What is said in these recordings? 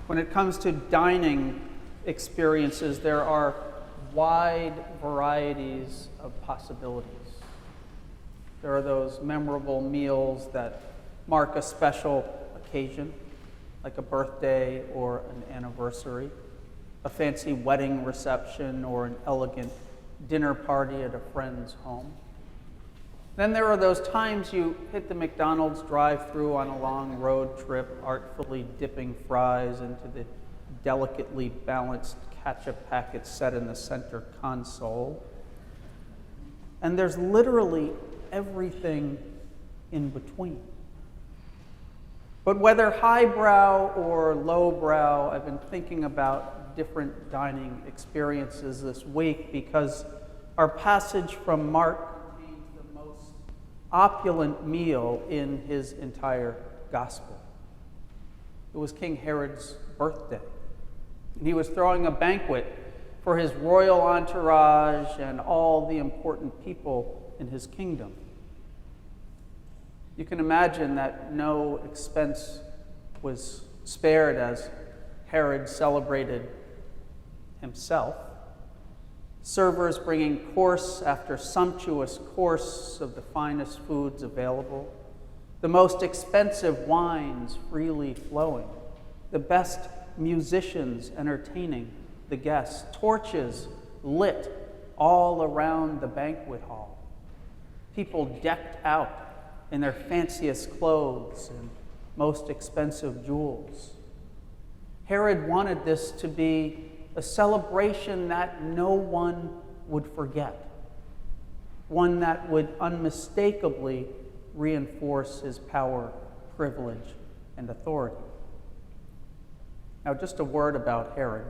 When it comes to dining experiences, there are wide varieties of possibilities. There are those memorable meals that mark a special occasion, like a birthday or an anniversary, a fancy wedding reception or an elegant dinner party at a friend's home. Then there are those times you hit the McDonald's drive-thru on a long road trip, artfully dipping fries into the delicately balanced ketchup packets set in the center console. And there's literally everything in between. But whether highbrow or lowbrow, I've been thinking about different dining experiences this week because our passage from Mark contains the most opulent meal in his entire gospel. It was King Herod's birthday, and he was throwing a banquet for his royal entourage and all the important people in his kingdom. You can imagine that no expense was spared as Herod celebrated himself. Servers bringing course after sumptuous course of the finest foods available, the most expensive wines freely flowing, the best musicians entertaining the guests, torches lit all around the banquet hall, people decked out in their fanciest clothes and most expensive jewels. Herod wanted this to be a celebration that no one would forget, one that would unmistakably reinforce his power, privilege, and authority. Now, just a word about Herod.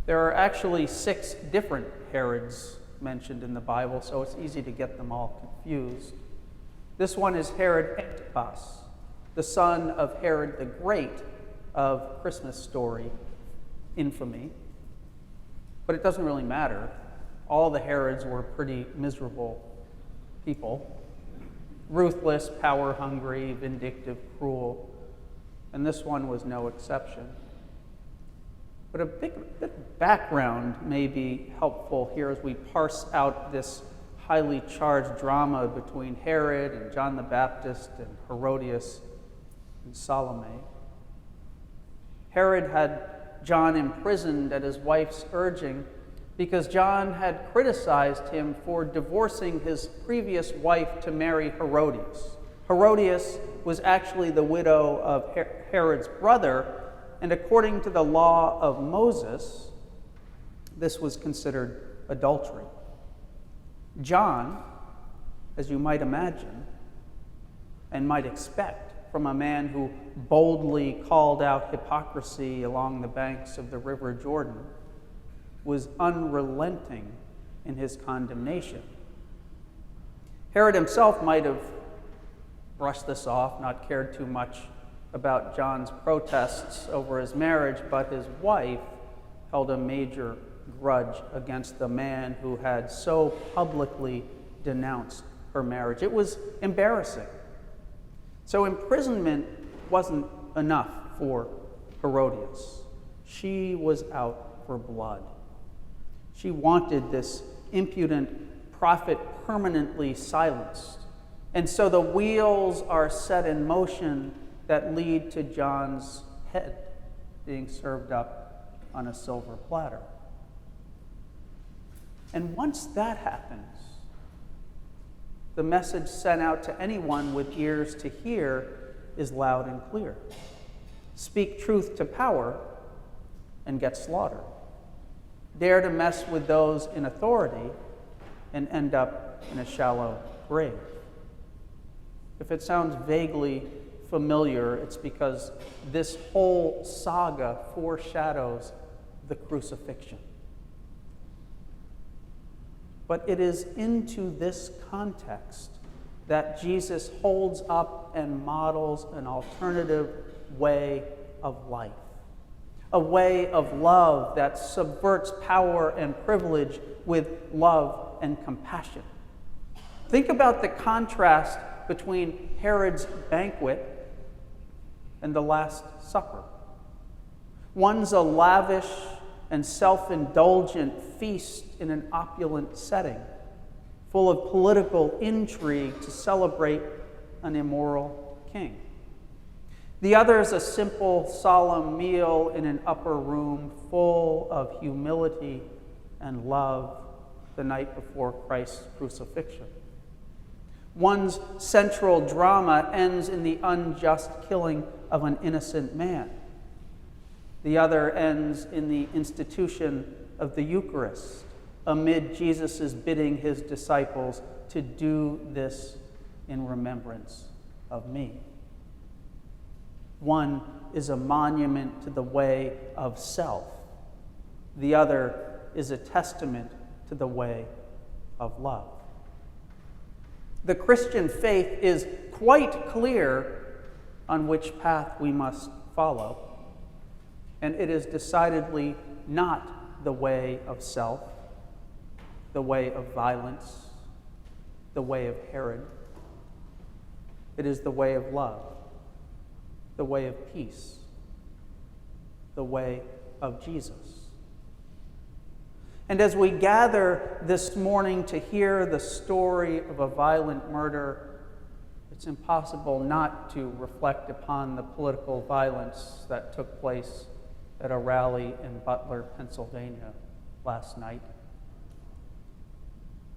There are actually 6 different Herods mentioned in the Bible, so it's easy to get them all confused. This one is Herod Antipas, the son of Herod the Great of Christmas story infamy. But it doesn't really matter. All the Herods were pretty miserable people. Ruthless, power-hungry, vindictive, cruel. And this one was no exception. But a bit of background may be helpful here as we parse out this highly charged drama between Herod and John the Baptist and Herodias and Salome. Herod had John imprisoned at his wife's urging because John had criticized him for divorcing his previous wife to marry Herodias. Herodias was actually the widow of Herod's brother, and according to the law of Moses, this was considered adultery. John, as you might imagine and might expect from a man who boldly called out hypocrisy along the banks of the River Jordan, was unrelenting in his condemnation. Herod himself might have brushed this off, not cared too much about John's protests over his marriage, but his wife held a major grudge against the man who had so publicly denounced her marriage. It was embarrassing. So imprisonment wasn't enough for Herodias. She was out for blood. She wanted this impudent prophet permanently silenced. And so the wheels are set in motion that lead to John's head being served up on a silver platter. And once that happens, the message sent out to anyone with ears to hear is loud and clear. Speak truth to power and get slaughtered. Dare to mess with those in authority and end up in a shallow grave. If it sounds vaguely familiar, it's because this whole saga foreshadows the crucifixion. But it is into this context that Jesus holds up and models an alternative way of life, a way of love that subverts power and privilege with love and compassion. Think about the contrast between Herod's banquet and the Last Supper. One's a lavish and self-indulgent feast in an opulent setting, full of political intrigue to celebrate an immoral king. The other is a simple, solemn meal in an upper room full of humility and love the night before Christ's crucifixion. One's central drama ends in the unjust killing of an innocent man. The other ends in the institution of the Eucharist, amid Jesus' bidding his disciples to do this in remembrance of me. One is a monument to the way of self. The other is a testament to the way of love. The Christian faith is quite clear on which path we must follow, and it is decidedly not the way of self, the way of violence, the way of Herod. It is the way of love, the way of peace, the way of Jesus. And as we gather this morning to hear the story of a violent murder, it's impossible not to reflect upon the political violence that took place at a rally in Butler, Pennsylvania last night.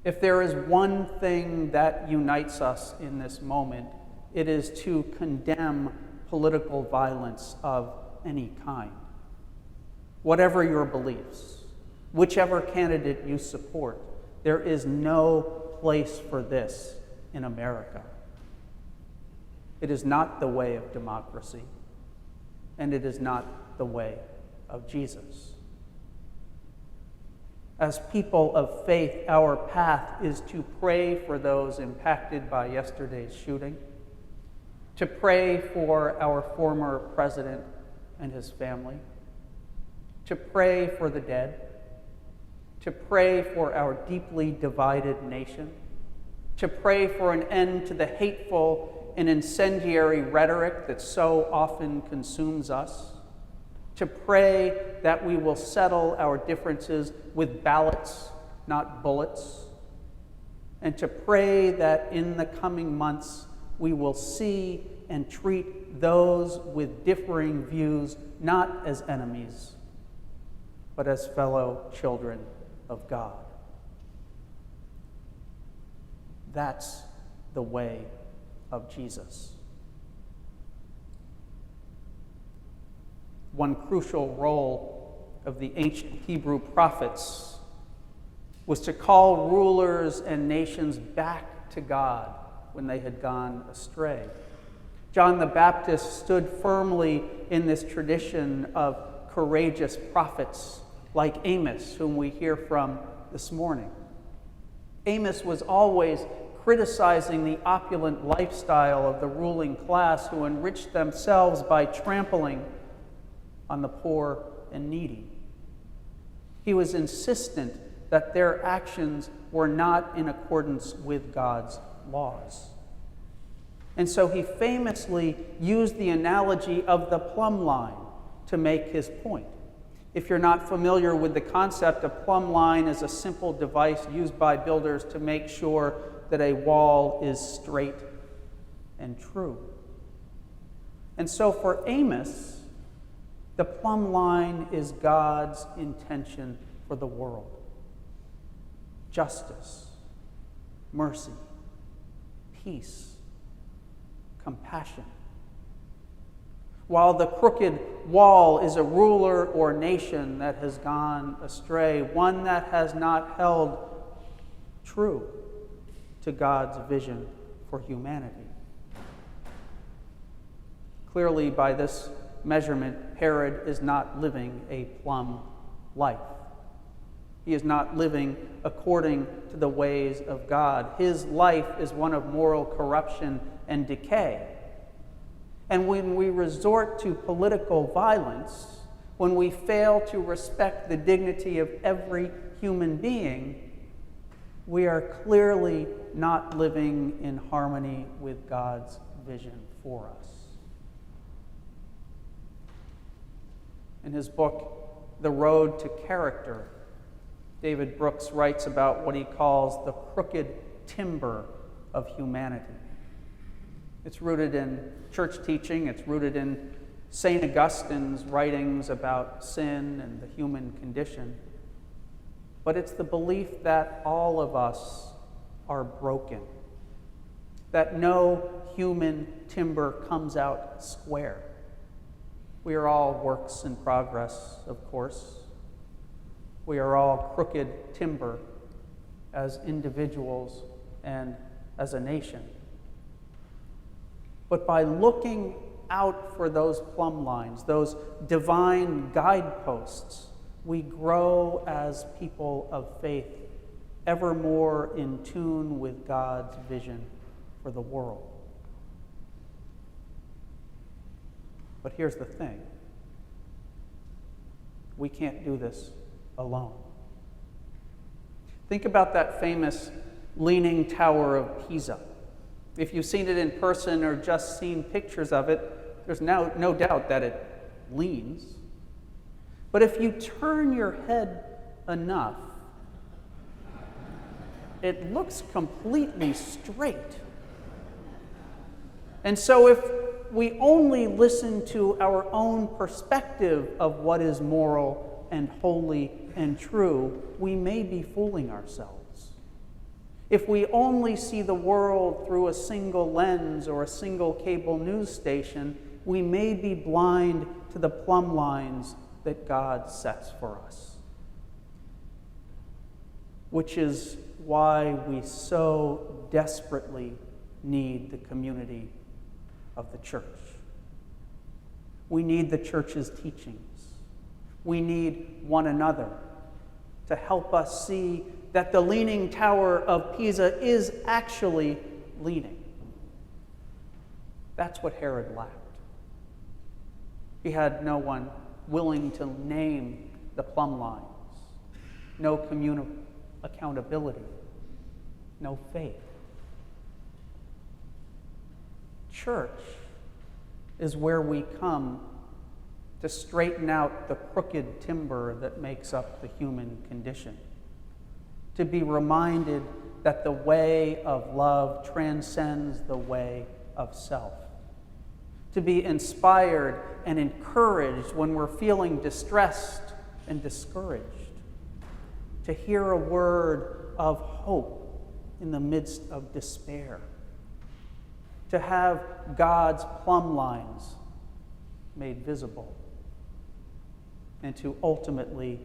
If there is one thing that unites us in this moment, it is to condemn political violence of any kind. Whatever your beliefs, whichever candidate you support, there is no place for this in America. It is not the way of democracy, and it is not the way of Jesus. As people of faith, our path is to pray for those impacted by yesterday's shooting, to pray for our former president and his family, to pray for the dead, to pray for our deeply divided nation, to pray for an end to the hateful and incendiary rhetoric that so often consumes us, to pray that we will settle our differences with ballots, not bullets, and to pray that in the coming months we will see and treat those with differing views not as enemies, but as fellow children of God. That's the way of Jesus. One crucial role of the ancient Hebrew prophets was to call rulers and nations back to God when they had gone astray. John the Baptist stood firmly in this tradition of courageous prophets like Amos, whom we hear from this morning. Amos was always criticizing the opulent lifestyle of the ruling class who enriched themselves by trampling on the poor and needy. He was insistent that their actions were not in accordance with God's laws. And so he famously used the analogy of the plumb line to make his point. If you're not familiar with the concept, a plumb line is a simple device used by builders to make sure that a wall is straight and true. And so for Amos, the plumb line is God's intention for the world. Justice, mercy, peace, compassion. While the crooked wall is a ruler or nation that has gone astray, one that has not held true to God's vision for humanity. Clearly, by this measurement, Herod is not living a plumb life. He is not living according to the ways of God. His life is one of moral corruption and decay. And when we resort to political violence, when we fail to respect the dignity of every human being, we are clearly not living in harmony with God's vision for us. In his book, The Road to Character, David Brooks writes about what he calls the crooked timber of humanity. It's rooted in church teaching. It's rooted in St. Augustine's writings about sin and the human condition. But it's the belief that all of us are broken, that no human timber comes out square. We are all works in progress, of course. We are all crooked timber as individuals and as a nation. But by looking out for those plumb lines, those divine guideposts, we grow as people of faith, ever more in tune with God's vision for the world. But here's the thing. We can't do this alone. Think about that famous Leaning Tower of Pisa. If you've seen it in person or just seen pictures of it, there's no doubt that it leans. But if you turn your head enough, it looks completely straight. And so if we only listen to our own perspective of what is moral and holy and true, we may be fooling ourselves. If we only see the world through a single lens or a single cable news station, we may be blind to the plumb lines that God sets for us. Which is why we so desperately need the community of the church. We need the church's teachings. We need one another to help us see that the Leaning Tower of Pisa is actually leaning. That's what Herod lacked. He had no one willing to name the plumb lines, no communal accountability, no faith. Church is where we come to straighten out the crooked timber that makes up the human condition, to be reminded that the way of love transcends the way of self, to be inspired and encouraged when we're feeling distressed and discouraged, to hear a word of hope in the midst of despair, to have God's plumb lines made visible, and to ultimately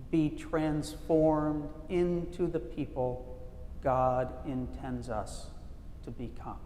be transformed into the people God intends us to become.